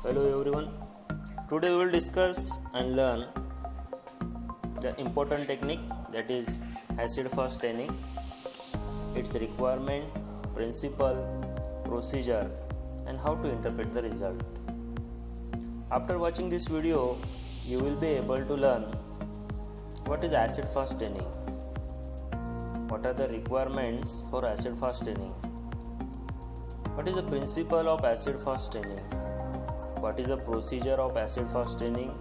Hello everyone. Today we will discuss and learn the important technique, that is acid fast staining, its requirement, principle, procedure and how to interpret the result. After watching this video, you will be able to learn what is acid fast staining, what are the requirements for acid fast staining, what is the principle of acid fast staining, what is the procedure of acid fast staining,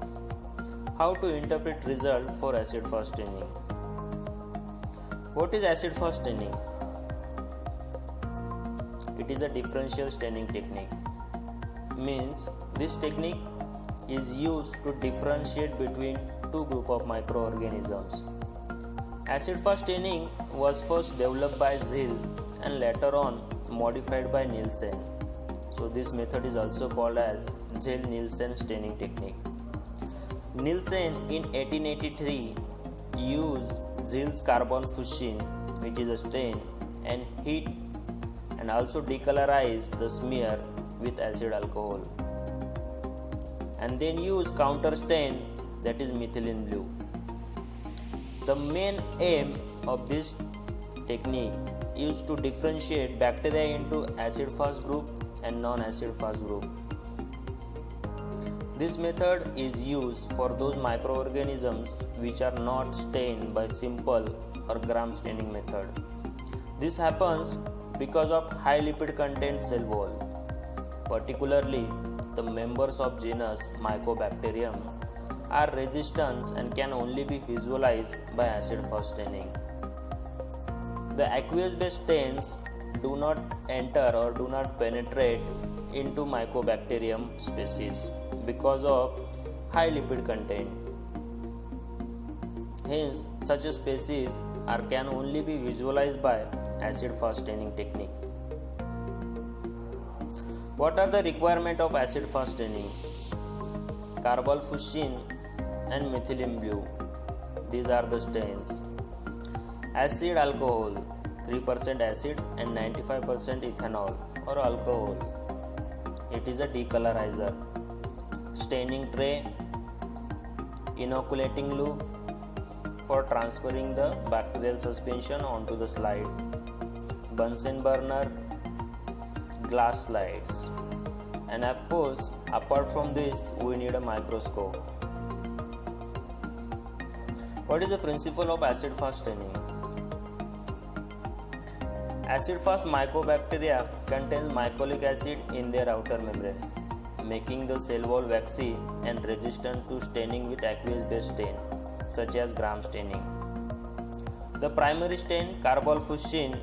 how to interpret result for acid fast staining. What is acid fast staining? It is a differential staining technique. Means this technique is used to differentiate between two groups of microorganisms. Acid fast staining was first developed by Zeil and later on modified by Nielsen. So this method is also called as Zeil-Nielsen staining technique. Nielsen in 1883 used Zeil's carbon fuchsin, which is a stain, and heat and also decolorize the smear with acid alcohol, and then use counter stain, that is methylene blue. The main aim of this technique is to differentiate bacteria into acid fast group and non-acid fast group. This method is used for those microorganisms which are not stained by simple or gram staining method. This happens because of high lipid content cell wall, particularly the members of genus Mycobacterium are resistant and can only be visualized by acid fast staining. The aqueous based stains do not enter or do not penetrate into Mycobacterium species because of high lipid content. Hence, such a species can only be visualized by acid fast staining technique. What are the requirements of acid fast staining? Carbon fuchsin and methylene blue. These are the stains. Acid alcohol, 3% acid and 95% ethanol or alcohol. It is a decolorizer. Staining tray, inoculating loop for transferring the bacterial suspension onto the slide, Bunsen burner, glass slides, and of course apart from this we need a microscope. What is the principle of acid fast staining? Acid fast mycobacteria contain mycolic acid in their outer membrane, making the cell wall waxy and resistant to staining with aqueous based stain such as gram staining. The primary stain, carbon fuchsin,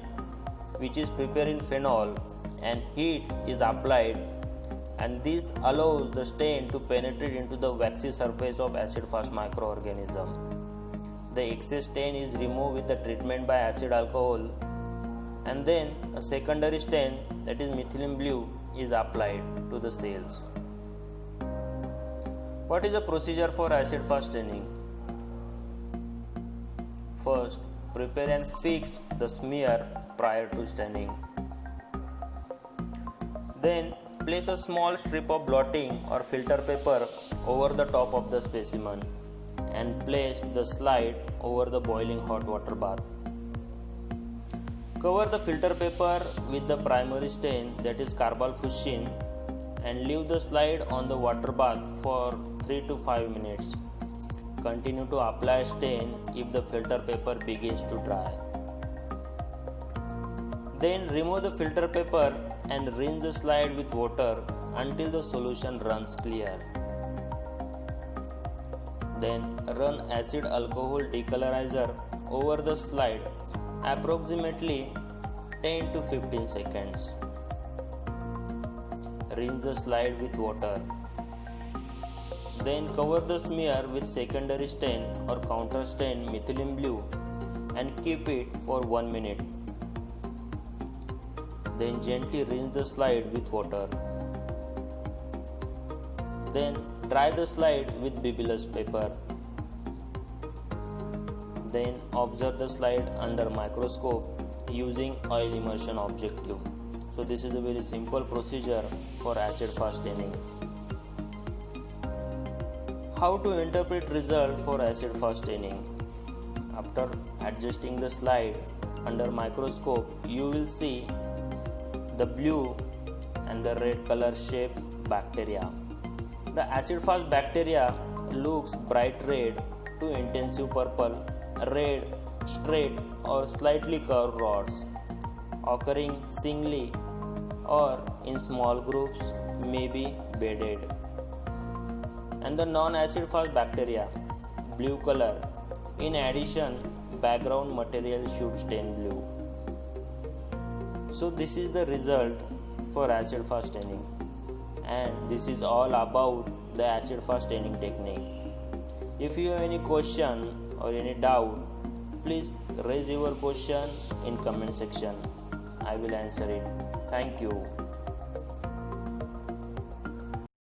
which is prepared in phenol, and heat is applied, and this allows the stain to penetrate into the waxy surface of acid fast microorganism. The excess stain is removed with the treatment by acid alcohol, and then a secondary stain, that is methylene blue, is applied to the cells. What is the procedure for acid fast staining? First, prepare and fix the smear prior to staining. Then place a small strip of blotting or filter paper over the top of the specimen and place the slide over the boiling hot water bath. Cover the filter paper with the primary stain, that is carbon fuchsin, and leave the slide on the water bath for 3 to 5 minutes. Continue to apply stain if the filter paper begins to dry. Then remove the filter paper and rinse the slide with water until the solution runs clear. Then run acid alcohol decolorizer over the slide approximately 10 to 15 seconds. Rinse the slide with water. Then cover the smear with secondary stain or counter stain methylene blue and keep it for 1 minute. Then gently rinse the slide with water. Then dry the slide with bibulous paper. Then observe the slide under microscope using oil immersion objective. So this is a very simple procedure for acid fast staining. How to interpret result for acid fast staining? After adjusting the slide under microscope, you will see the blue and the red color shaped bacteria. The acid fast bacteria looks bright red to intensive purple, red, straight or slightly curved rods, occurring singly or in small groups, may be bedded. And the non-acid fast bacteria, blue color. In addition, background material should stain blue. So this is the result for acid fast staining, and this is all about the acid fast staining technique. If you have any question or any doubt, please raise your question in comment section. I will answer it. Thank you.